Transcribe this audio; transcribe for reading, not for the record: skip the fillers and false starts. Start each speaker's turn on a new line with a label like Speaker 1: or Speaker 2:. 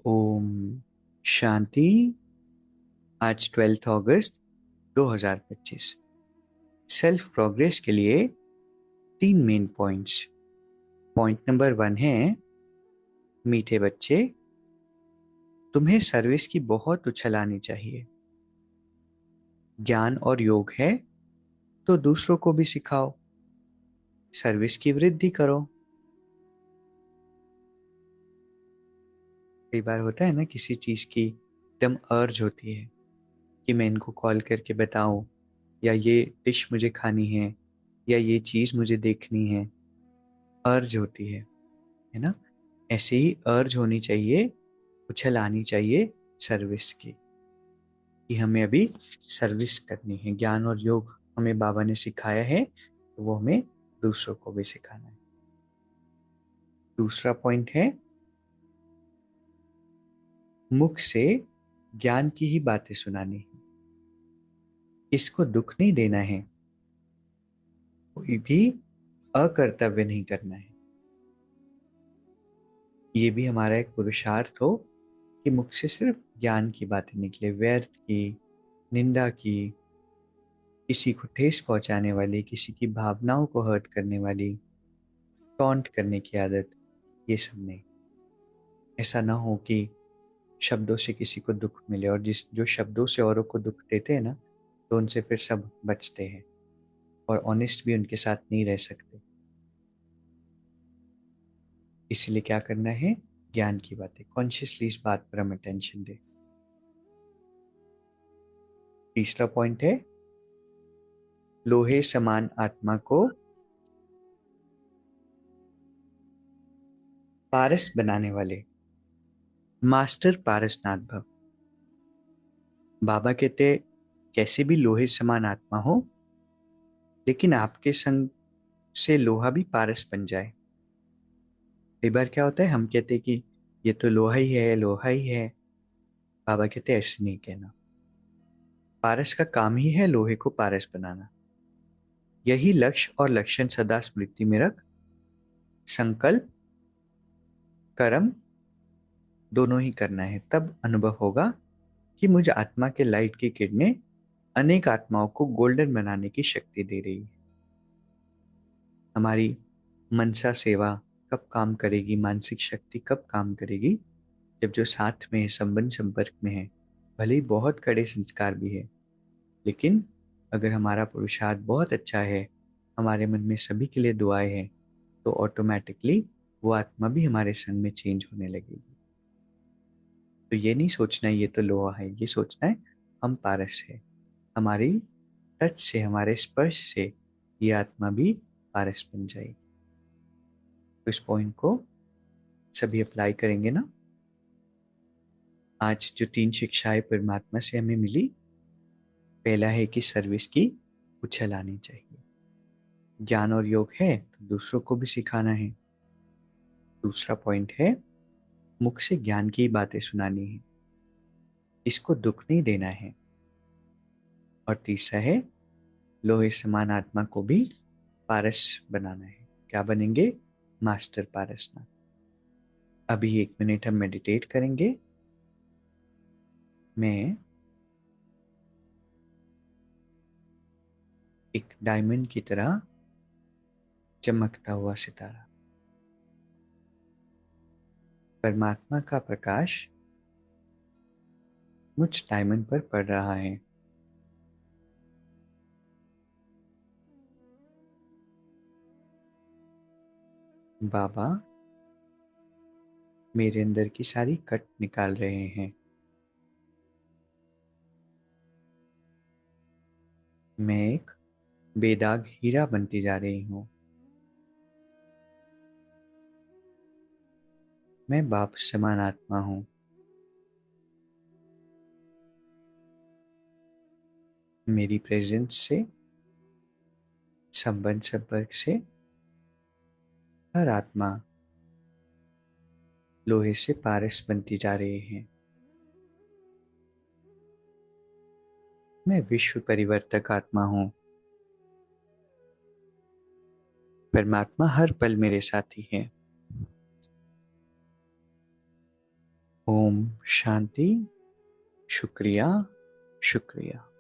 Speaker 1: ओम शांति। आज 12 अगस्त 2025। Self progress के लिए 3 मेन पॉइंट्स। पॉइंट नंबर 1 है, मीठे बच्चे, तुम्हें सर्विस की बहुत उछल आनी चाहिए। ज्ञान और योग है तो दूसरों को भी सिखाओ, सर्विस की वृद्धि करो। कई बार होता है ना, किसी चीज की एकदम अर्ज होती है कि मैं इनको कॉल करके बताऊं, या ये डिश मुझे खानी है, या ये चीज मुझे देखनी है। अर्ज होती है ना। ऐसे ही अर्ज होनी चाहिए, उछल आनी चाहिए सर्विस की, कि हमें अभी सर्विस करनी है। ज्ञान और योग हमें बाबा ने सिखाया है, तो वो हमें दूसरों को भी सिखाना है। दूसरा पॉइंट है, मुख से ज्ञान की ही बातें सुनानी है, इसको दुख नहीं देना है, कोई भी अकर्तव्य नहीं करना है। ये भी हमारा एक पुरुषार्थ हो कि मुख से सिर्फ ज्ञान की बातें निकले, व्यर्थ की, निंदा की, किसी को ठेस पहुंचाने वाली, किसी की भावनाओं को हर्ट करने वाली, टॉन्ट करने की आदत, ये सब नहीं। ऐसा ना हो कि शब्दों से किसी को दुख मिले, और जो शब्दों से औरों को दुख देते हैं ना, तो उनसे फिर सब बचते हैं और ऑनेस्ट भी उनके साथ नहीं रह सकते। इसलिए क्या करना है, ज्ञान की बातें कॉन्शियसली, इस बात पर हम अटेंशन दें। तीसरा पॉइंट है, लोहे समान आत्मा को पारस बनाने वाले मास्टर पारसनाथ भव। बाबा कहते, कैसे भी लोहे समान आत्मा हो, लेकिन आपके संग से लोहा भी पारस बन जाए। कई बार क्या होता है, हम कहते हैं कि ये तो लोहा ही है, लोहा ही है। बाबा कहते ऐसे नहीं कहना। पारस का काम ही है लोहे को पारस बनाना। यही लक्ष्य और लक्षण सदा स्मृति में रख, संकल्प कर्म दोनों ही करना है। तब अनुभव होगा कि मुझ आत्मा के लाइट की किरणें अनेक आत्माओं को गोल्डन बनाने की शक्ति दे रही है। हमारी मनसा सेवा कब काम करेगी, मानसिक शक्ति कब काम करेगी, जब जो साथ में है, संबंध संपर्क में है, भले ही बहुत कड़े संस्कार भी है, लेकिन अगर हमारा पुरुषार्थ बहुत अच्छा है, हमारे मन में सभी के लिए दुआएं हैं, तो ऑटोमेटिकली वो आत्मा भी हमारे संग में चेंज होने लगेगी। तो ये नहीं सोचना है ये तो लोहा है, ये सोचना है हम पारस है। हमारी टच से, हमारे स्पर्श से ये आत्मा भी पारस बन जाएगी। तो इस पॉइंट को सभी अप्लाई करेंगे ना। आज जो 3 शिक्षाएं परमात्मा से हमें मिली, पहला है कि सर्विस की उछल आनी चाहिए। ज्ञान और योग है तो दूसरों को भी सिखाना है। दूसरा पॉइंट है, मुख से ज्ञान की बातें सुनानी है, इसको दुख नहीं देना है। और तीसरा है, लोहे समान आत्मा को भी पारस बनाना है। क्या बनेंगे, मास्टर पारसनाथ। अभी 1 मिनट हम मेडिटेट करेंगे। मैं एक डायमंड की तरह चमकता हुआ सितारा, परमात्मा का प्रकाश मुझ डायमंड पर पड़ रहा है। बाबा मेरे अंदर की सारी कट निकाल रहे हैं। मैं एक बेदाग हीरा बनती जा रही हूँ। मैं बाप समान आत्मा हूँ। मेरी प्रेजेंस से, संबंध संपर्क से हर आत्मा लोहे से पारस बनती जा रही है। मैं विश्व परिवर्तक आत्मा हूँ। परमात्मा हर पल मेरे साथी है। ओम शांति। शुक्रिया, शुक्रिया।